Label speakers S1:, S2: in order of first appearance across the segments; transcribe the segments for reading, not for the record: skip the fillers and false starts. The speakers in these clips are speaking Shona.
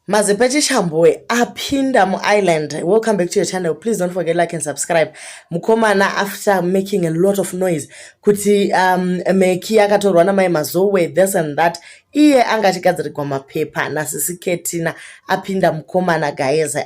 S1: Mazepe KuChando apinda muIreland. Welcome back to your channel. Please don't forget like and subscribe. Mukomana, after making a lot of noise kuti naMecky akatorwa naMai Mazoe this and that, iye angachigadzirwa mapepa nasisi ketina apinda mukomana guys.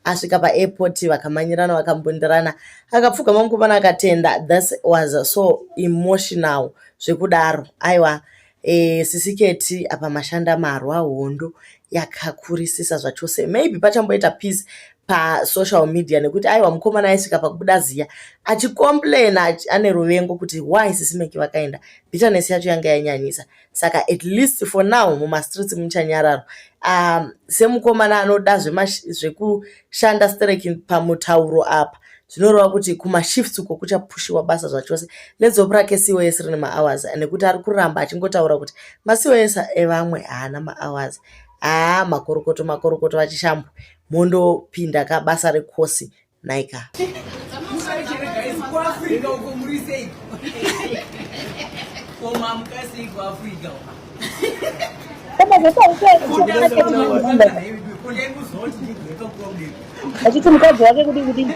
S1: Asvika pa-airport vakamanyirana vakambonderana akapfuka mamukomana akatenda. This was so emotional zvekudaro. Aiwa sisi Ketty apa mashanda marwa hondo yakakurisisa zvachose. Maybe pachamboita peace pa social media nekuti aiwa mukomana aisvika pakubuda ziya achicomplaina ane ruvengo kuti why sisi Mecky vakaenda. Bitterness yacho yanga yanyanyisa. Saka at least for now muma streets muchanyararo. Semukomana anoda zvekushanda stereki pamutauro apa. Zvinoreva kuti kuma shifts uko kuchapushiwa basa zvachose. Let's hope rake COS rine ma-hours nekuti ari kuramba achingotaura kuti ma-COS evamwe haana ma-hours. Makorokoto vachishambo mondopinda kabasa rekosi naika.
S2: Achiti mukadzi wake kuti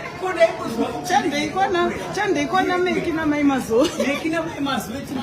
S2: chandeikona Mecky naMai Mazoe. Mecky naMai Mazoe chini.